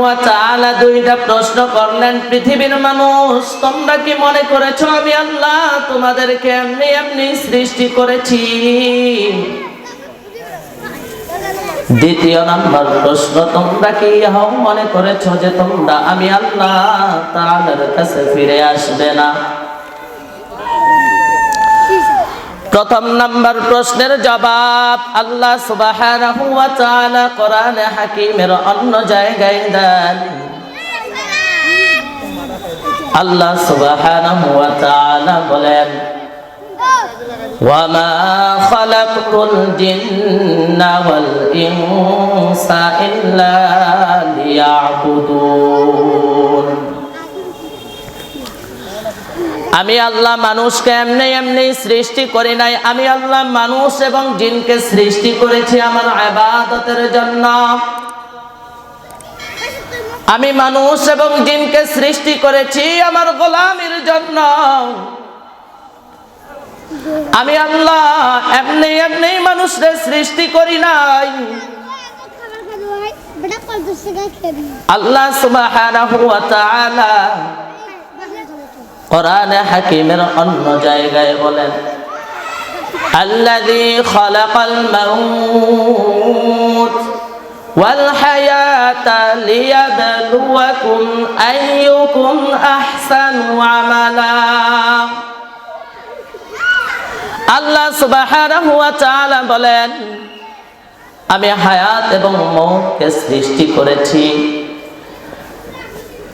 ওয়া তাআলা দুইটা প্রশ্ন করলেন, পৃথিবীর মানুষ তোমরা কি মনে করেছো আমি আল্লাহ তোমাদেরকে এমনি এমনি সৃষ্টি করেছি? দ্বিতীয় নাম্বার প্রশ্ন, তোমরা কি ইহাও মনে করেছো যে তোমরা আমি আল্লাহ তাআলার কাছে ফিরে আসবে না? প্রথম নাম্বার প্রশ্নের জবাব আল্লাহ সুবহানাহু ওয়া তাআলা কোরআনে হাকিমের অন্য জায়গায় দেন। আল্লাহ সুবহানাহু ওয়া তাআলা বলেন, ওয়া মা খালাকতুল জিন্না ওয়াল ইনসা ইল্লা লিয়াবুদুন। আমি আল্লাহ মানুষকে এমনি এমনি সৃষ্টি করি নাই, আমি আল্লাহ মানুষ এবং জিনকে সৃষ্টি করেছি আমার ইবাদতের জন্য। আমি মানুষ এবং জিনকে সৃষ্টি করেছি আমার গোলামির জন্য। আমি আল্লাহ এমনি এমনি মানুষদের সৃষ্টি করি নাই। আল্লাহ সুবহানাহু ওয়া তাআলা কোরআনে হাকিমের অন্য জায়গায় বলেন, আল্লাযী খালাকাল মাউত ওয়াল হায়াতা লিয়াবলুয়াকুম আইয়ুকুম আহসানু আমালা। আল্লাহ সুবহানাহু ওয়া তাআলা বলেন, আমি হায়াত এবং মওতকে সৃষ্টি করেছি।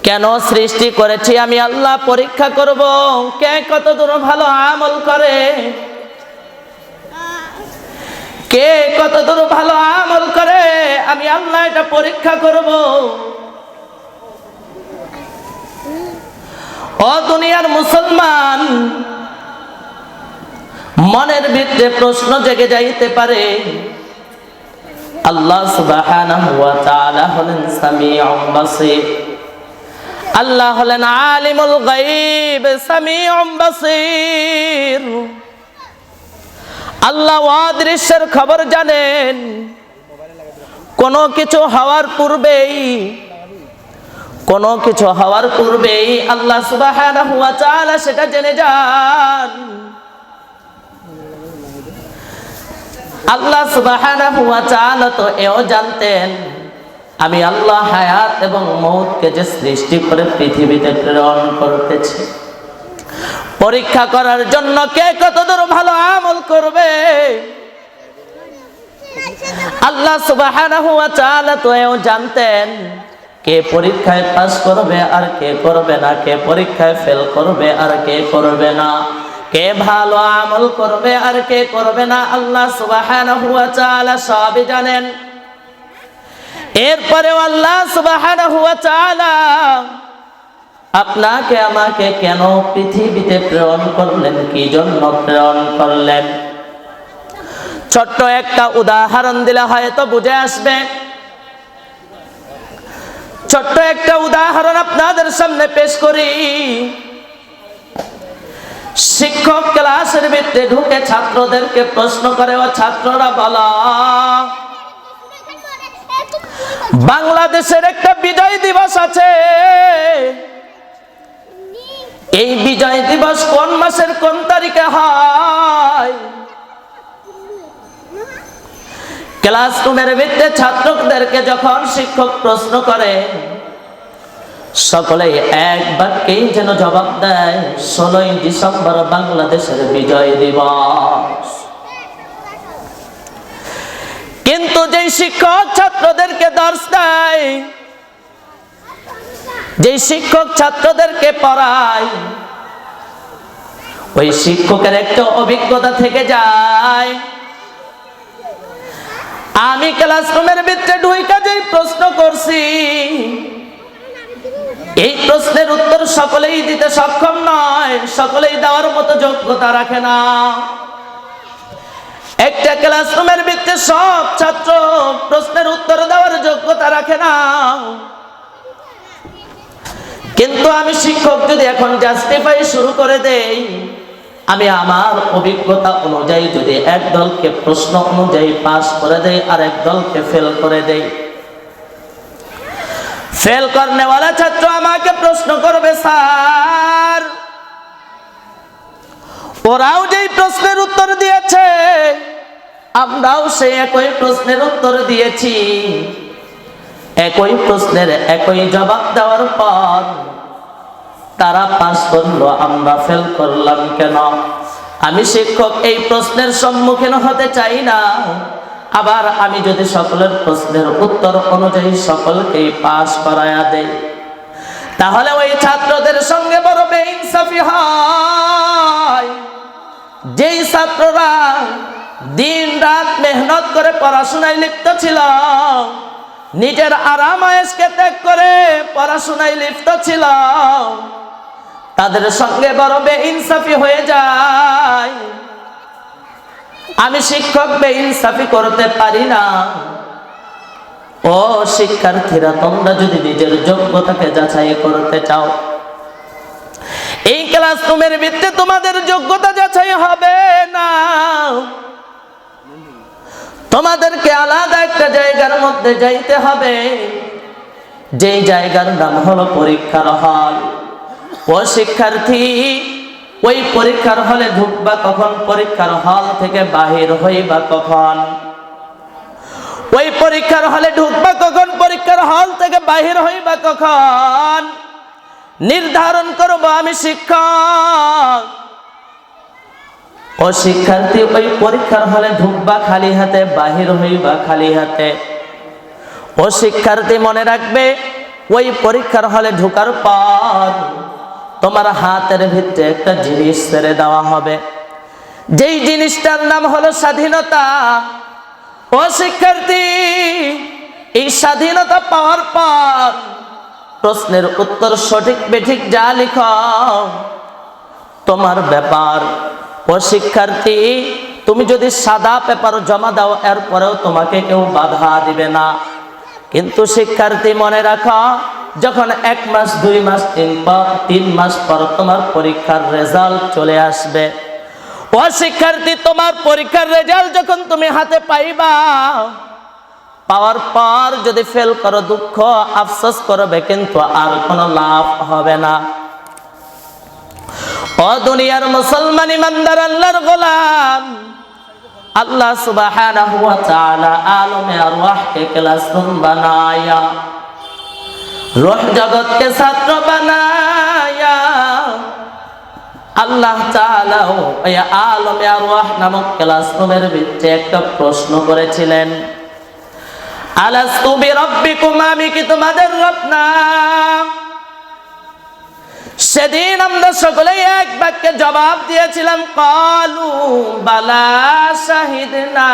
কেন সৃষ্টি করেছি? আমি আল্লাহ পরীক্ষা করব কে কতদূর ভালো আমল করে, কে কতদূর ভালো আমল করে। আমি আল্লাহ এটা পরীক্ষা করব। ও দুনিয়ার মুসলমান, মনের ভিতরে প্রশ্ন জেগে যাইতে পারে, আল্লাহ সুবহানাহু ওয়া তাআলা হলেন সামিউম বাসীর, আল্লাহ হলেন আলিমুল গায়ব সামিউম বাসীর। আল্লাহ অদৃশ্যের খবর জানেন। কোনো কিছু হওয়ার পূর্বেই আল্লাহ সুবহানাহু ওয়া তাআলা সেটা জেনে যান। আল্লাহ সুবহানাহু ওয়া তাআলা তো এও জানতেন আমি আল্লাহ হায়াত এবং মওতকে যে সৃষ্টি করে পৃথিবীতে প্রেরণ করতেছি পরীক্ষা করার জন্য কে কতদূর ভালো আমল করবে। আল্লাহ সুবহানাহু ওয়া তাআলা তো এও জানতেন কে পরীক্ষায় পাস করবে আর কে করবে না, কে পরীক্ষায় ফেল করবে আর কে করবে না, কে ভালো আমল করবে আর কে করবে না। আল্লাহ সুবহানাহু ওয়া তাআলা সবই জানেন। এরপরেও আল্লাহ সুবহানাহু ওয়া তাআলা আপনাকে আমাকে কেন পৃথিবীতে প্রেরণ করলেন, কি জন্য প্রেরণ করলেন? ছোট্ট একটা উদাহরণ দিলে হয়তো বুঝে আসবে। ছোট্ট একটা উদাহরণ আপনাদের সামনে পেশ করি। শিক্ষক ক্লাসের ভিতরে ঢুকে ছাত্রদেরকে প্রশ্ন করে, ও ছাত্ররা বলো, বাংলাদেশের একটা বিজয় দিবস আছে, এই বিজয় দিবস কোন মাসের কোন তারিখে হয়? ক্লাসরুমের ভিতরে ছাত্রদেরকে যখন শিক্ষক প্রশ্ন করে সকলেই এক বাক্যেই যেন জবাব দেয়, 16ই ডিসেম্বর বাংলাদেশের বিজয় দিবস। কিন্তু যে শিক্ষক ছাত্রদেরকে দর্শ দেয়, যে শিক্ষক ছাত্রদেরকে পড়ায়, ওই শিক্ষকের একটা অভিজ্ঞতা থেকে যায়। আমি ক্লাসরুমের ভিতরে ঢুইকা যেই প্রশ্ন করছি, এই প্রশ্নের উত্তর সকলেই দিতে সক্ষম নয়, সকলেই দেওয়ার মতো যোগ্যতা রাখে না। একটা ক্লাসরুমের ভিতরে সব ছাত্র প্রশ্নের উত্তর দেওয়ার যোগ্যতা রাখে না। কিন্তু আমি শিক্ষক যদি এখন জাস্টিফাই শুরু করে দেই, আমি আমার অভিজ্ঞতা অনুযায়ী যদি এক দলকে প্রশ্ন অনুযায়ী পাস করে দেই আর এক দলকে ফেল করে দেই, ফেল করনেওয়ালা ছাত্র আমাকে প্রশ্ন করবে, স্যার ওরাও যেই প্রশ্নের উত্তর দিয়েছে আমরাও সেই একই প্রশ্নের উত্তর দিয়েছি, একই প্রশ্নের একই জবাব দেওয়ার পর তারা পাস করলো, আমরা ফেল করলাম কেন? আমি শিক্ষক এই প্রশ্নের সম্মুখীন হতে চাই না। আবার আমি যদি সকলের প্রশ্নের উত্তর অনুযায়ী সকলকেই পাস করায়া দেই, তাহলে ওই ছাত্রদের সঙ্গে বড় বেইনসাফি হয়। যেই ছাত্ররা দিন রাত মেহনত করে পড়াশোনায় লিপ্ত ছিল, নিজের আরাম আয়েশকে ত্যাগ করে পড়াশোনায় লিপ্ত ছিল, তাদের সঙ্গে বড় বেইনসাফি হয়ে যায়। আমি শিক্ষক বেইনসাফি করতে পারি না। ও শিক্ষার্থীরা, তোমরা যদি নিজের যোগ্যতাকে যাচাই করতে চাও, এই ক্লাসরুমের ভিত্তিতে তোমাদের যোগ্যতা যাচাই হবে না। তোমাদেরকে আলাদা একটা জায়গার মধ্যে যাইতে হবে, যেই জায়গার নাম হলো পরীক্ষার হল। ও শিক্ষার্থী, ওই পরীক্ষার হলে ঢুকবা কখন? পরীক্ষার হল থেকে বাহির হইবা কখন? ওই পরীক্ষার হলে ঢুকবা কখন? পরীক্ষার হল থেকে বাহির হইবা কখন? নির্ধারণ করব আমি শিক্ষক। ও শিক্ষার্থী, ওই পরীক্ষার হলে ঢুকবা খালি হাতে, বাহির হইবা খালি হাতে। ও শিক্ষার্থী, মনে রাখবে, ওই পরীক্ষার হলে ঢোকার পর তোমার হাতের ভিতরে একটা জিনিস ছেড়ে দেওয়া হবে, যেই জিনিসটার নাম হলো স্বাধীনতা। ও শিক্ষার্থী, এই স্বাধীনতা পাওয়ার পর প্রশ্নের উত্তর সঠিক বেঠিক যা লিখো তোমার ব্যাপার। ও শিক্ষার্থী, তুমি যদি সাদা পেপার জমা দাও, এরপরেও তোমাকে কেউ বাধা দিবে না। কিন্তু শিক্ষার্থী মনে রাখো, যখন 1 মাস 2 মাস 3 মাস পর তোমার পরীক্ষার রেজাল্ট চলে আসবে, ও শিক্ষার্থী, তোমার পরীক্ষার রেজাল্ট যখন তুমি হাতে পাইবা, পাওয়ার পর যদি ফেল করো, দুঃখ আফসোস করবে, কিন্তু আর কোনো লাভ হবে না। ও দুনিয়ার মুসলমান ইমানদার আল্লাহর গোলাম, আল্লাহ সুবহানাহু ওয়া তাআলা আলমে আরওয়াহকে ক্লাসরুম বানায়া, রূহ জগৎকে ছাত্র বানায়া, আল্লাহ তাআলা এই আলমে আরওয়াহ নামক ক্লাসরুমের ভিতরে একটা প্রশ্ন করেছিলেন, আলাস্তু বিরাব্বিকুম, আমি কি তোমাদের রব না? সেদিন আমরা সকলেই এক বাক্যে জবাব দিয়েছিলাম, ক্বালু বালা শাহিদনা,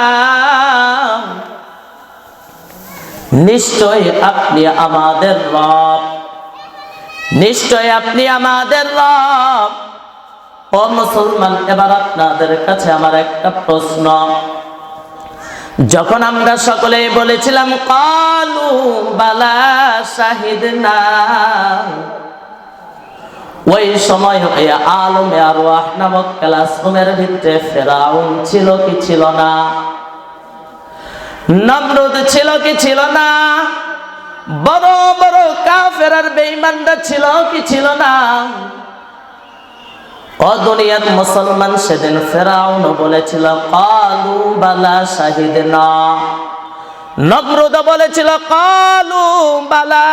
নিশ্চয় আপনি আমাদের রব, নিশ্চয় আপনি আমাদের রব। ও মুসলমান, এবার আপনাদের কাছে আমার একটা প্রশ্ন। যখন আমরা সকলেই বলেছিলাম ক্বালু বালা শাহিদনা, ওই সময় ওই আলমে আরওয়াহ নামক ক্লাসরুমের ভিতরে ফেরাউন ছিল কি ছিল না? নমরুদ ছিল কি ছিল না? বড় বড় কাফের আর বেঈমানরা ছিল কি ছিল না? ও দুনিয়ার মুসলমান, সেদিন ফেরাউন বলেছিল ক্বালু বালা শাহিদনা, নমরুদ বলেছিল ক্বালু বালা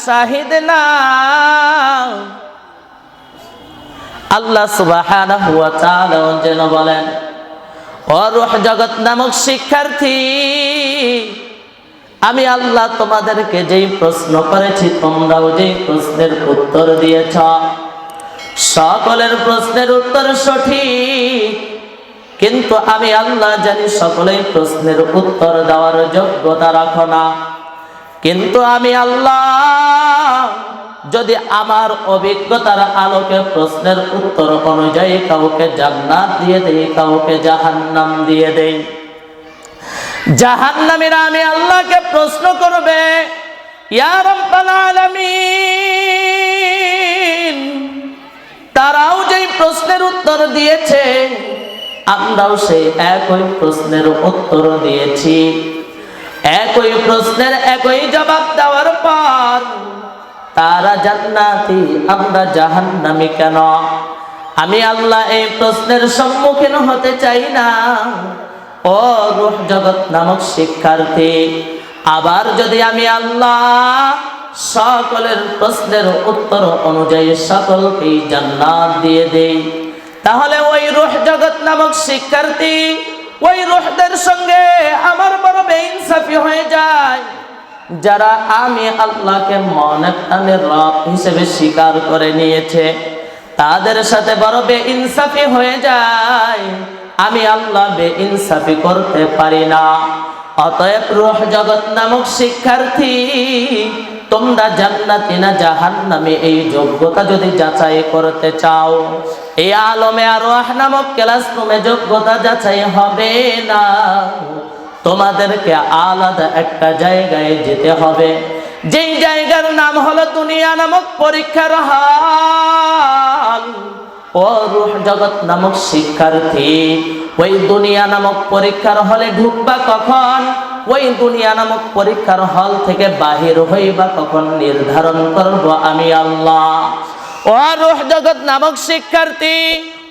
শাহিদনা। আল্লাহ সুবহানাহু ওয়া তাআলা যেন বলেন, ও রূহ জগৎ নামক শিক্ষার্থী, আমি আল্লাহ তোমাদেরকে যেই প্রশ্ন করেছি, তোমরাও যেই প্রশ্নের উত্তর দিয়েছ, সকলের প্রশ্নের উত্তর সঠিক, কিন্তু আমি আল্লাহ জানি সকলেই প্রশ্নের উত্তর দেওয়ার যোগ্যতা রাখো না। কিন্তু আমি আল্লাহ যদি আমার অভিজ্ঞতার আলোকে প্রশ্নের উত্তর অনুযায়ী কাউকে জান্নাত দিয়ে দেই, কাউকে জাহান্নাম দিয়ে দেই, জাহান্নামীরা আমি আল্লাহকে প্রশ্ন করবে, ইয়া রাব্বাল আলামিন, তারাও যেই প্রশ্নের উত্তর দিয়েছে, আমরাও সেই একই প্রশ্নের উত্তর দিয়েছি, একই প্রশ্নের একই জবাব দেওয়ার পর তারা জান্নাতি, আমরা জাহান্নামী কেন? আমি আল্লাহ এই প্রশ্নের সম্মুখীন হতে চাই না। ও রূহ জগৎ নামক শিক্ষার্থী, আবার যদি আমি আল্লাহ সকলের প্রশ্নের উত্তর অনুযায়ী সকলকেই জান্নাত দিয়ে দেই, তাহলে ওই রূহ জগৎ নামক শিক্ষার্থী, ওই রূহদের সঙ্গে আমার বড় বেইনসাফি হয়ে যায়, যারা আমি আল্লাহকে মনে প্রাণে রব হিসেবে স্বীকার করে নিয়েছে, তাদের সাথে বড় বেইনসাফি হয়ে যায়। আমি আল্লাহ বেইনসাফি করতে পারি না। অতএব রূহ জগৎ নামক শিক্ষার্থী, তোমরা জান্নাতি না জাহান্নামী এই যোগ্যতা যদি যাচাই করতে চাও, এই আলমে আরওয়াহ নামক ক্লাসরুমে যোগ্যতা যাচাই হবে না। তোমাদেরকে আলাদা একটা জায়গায় যেতে হবে, যেই জায়গার নাম হলো দুনিয়া নামক পরীক্ষার হল। ও রূহ জগৎ নামক শিক্ষার্থী, ওই দুনিয়া নামক পরীক্ষার হলে ঢুকবা কখন? ওই দুনিয়া নামক পরীক্ষার হল থেকে বাহির হইবা কখন নির্ধারণ করব আমি আল্লাহ। ও রূহ জগৎ নামক শিক্ষার্থী,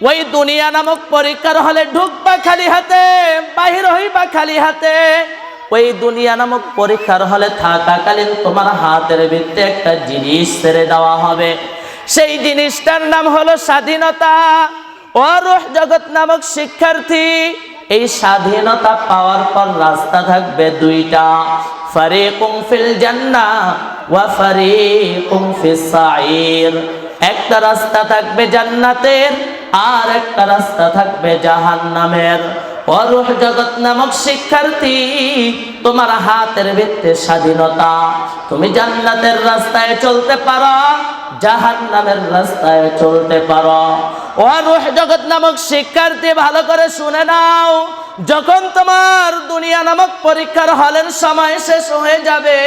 ওই দুনিয়া নামক পরীক্ষার হলে ঢুকবা খালি হাতে, বাহির হইবা খালি হাতে। ওই দুনিয়া নামক পরীক্ষার হলে থাকাকালীন তোমার হাতের ভিতরে একটা জিনিস ছেড়ে দেওয়া হবে, সেই জিনিসটার নাম হলো স্বাধীনতা। ও রূহ জগৎ নামক শিক্ষার্থী, এই স্বাধীনতা পাওয়ার পর রাস্তা থাকবে দুইটা, ফারিকুম ফিল জান্নাহ ওয়া ফারিকুম ফিস সাঈর। একটা রাস্তা থাকবে জান্নাতের, আর একটা রাস্তা থাকবে জাহান্নামের। ও রূহ জগৎ নামক শিক্ষার্থী, তোমার হাতের ভিতরে স্বাধীনতা, তুমি জান্নাতের রাস্তায় চলতে পারো, জাহান্নামের রাস্তায় চলতে পারো। ও রূহ জগৎ নামক শিক্ষার্থী, ভালো করে শুনে নাও, যখন তোমার দুনিয়া নামক পরীক্ষার হলের সময় শেষ হয়ে যাবে,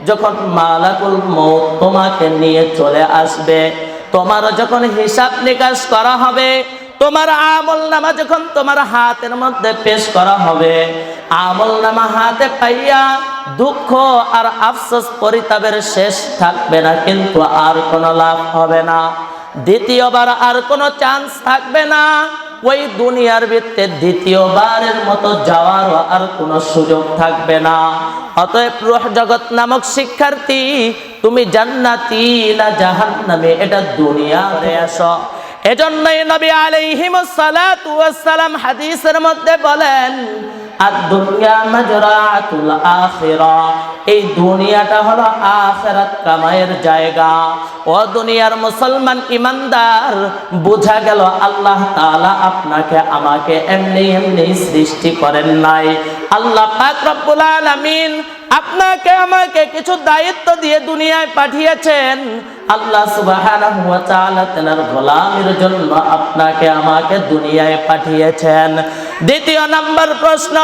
যখন মালাকুল মউত তোমাকে নিয়ে চলে আসবে, তোমার যখন হিসাব নিকাশ করা হবে, তোমার আমলনামা যখন তোমার হাতের মধ্যে পেশ করা হবে, আমলনামা হাতে পাইয়া দুঃখ আর আফসোস পরিতাপের শেষ থাকবে না, কিন্তু আর কোনো লাভ হবে না, দ্বিতীয়বার আর কোনো চান্স থাকবে না। ওই দুনিয়ার ভিতরে দ্বিতীয়বারের মতো যাওয়ার আর কোনো সুযোগ থাকবে না। অতএব রূহ জগৎ নামক শিক্ষার্থী, তুমি জান্নাতি না জাহান্নামী, এটা দুনিয়াতে আসো। এজন্যই নবী আলাইহিমুস সালাতু ওয়াস সালাম হাদিসের মধ্যে বলেন, আদ-দুনিয়া মাজরাআতুল আখিরাহ, এই দুনিয়াটা হলো আখিরাত কামাইয়ের জায়গা। ও দুনিয়ার মুসলমান ইমানদার, বোঝা গেল আল্লাহ তাআলা আপনাকে আমাকে এমনি এমনি সৃষ্টি করেন নাই। আল্লাহ পাক রব্বুল আলামিন আপনাকে আমাকে কিছু দায়িত্ব দিয়ে দুনিয়ায় পাঠিয়েছেন। আল্লাহ সুবহানাহু ওয়া তাআলা তার গোলামের জন্য আপনাকে আমাকে দুনিয়ায় পাঠিয়েছেন। দ্বিতীয় নাম্বার প্রশ্ন,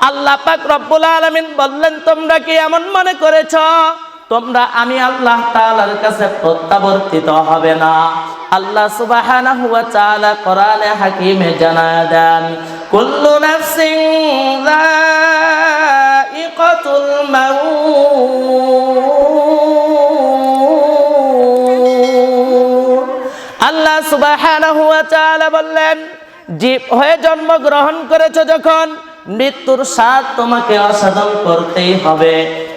আল্লাহ পাক রব্বুল আলামিন বললেন, তোমরা কি এমন মনে করেছো তোমরা আমি আল্লাহ তাআলার কাছে প্রত্যাবর্তিত হবে না? আল্লাহ সুবহানাহু ওয়া তাআলা কোরআনে হাকিমে জানায় দেন, কুল্লু নাফসিন যায়িকাতুল মাউত। আল্লাহ সুবহানাহু ওয়া তাআলা বললেন, জীব হয়ে জন্মগ্রহণ করেছো যখন, মৃত্যুর স্বাদ তোমাকে আস্বাদন করতেই হবে,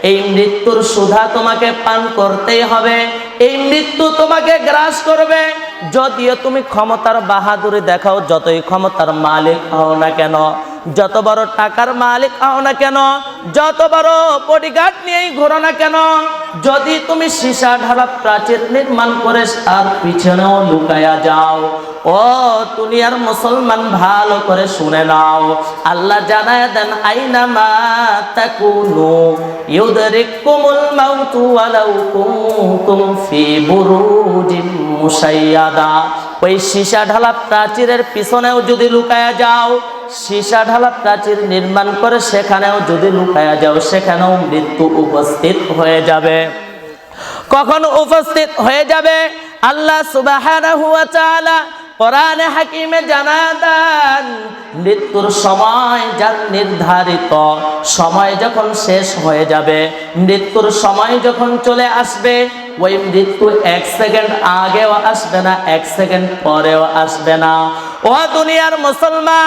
এই মৃত্যুর সুধা তোমাকে পান করতেই হবে, এই মৃত্যু তোমাকে গ্রাস করবে। যদিও তুমি ক্ষমতার বাহাদুরি দেখাও, যতই ক্ষমতার মালিক হও না কেন, যত বড় টাকার মালিক হও না কেন, যত বড় বডিগার্ড নিয়েই ঘোরো না কেন, যদি তুমি সীসা ঢালা প্রাচীর নির্মাণ করে তার পিছনেও লুকায়া যাও, ও দুনিয়ার মুসলমান ভালো করে শুনে নাও, আল্লাহ জানায় দেন, আইনামা তাকুনু ইউদরিকুমুল মাউতু ওয়ালাউ কুনতুম ফি বুরুজিম মুশাইয়াদা। ওই সীসা ঢালা প্রাচীরের পিছনেও যদি লুকায়া যাও, সীসা ঢালা প্রাচীর নির্মাণ করে সেখানেও যদি লুকায়া যাও, সেখানেও মৃত্যু উপস্থিত হয়ে যাবে। কখন উপস্থিত হয়ে যাবে? আল্লাহ সুবহানাহু ওয়া তাআলা কোরআনে হাকিমে জানা দেন মৃত্যুর সময় যার নির্ধারিত সময় যখন শেষ হয়ে যাবে, মৃত্যুর সময় যখন চলে আসবে, ওই মৃত্যু 1 সেকেন্ড আগেও আসবে না, 1 সেকেন্ড পরেও আসবে না। ও দুনিয়ার মুসলমান,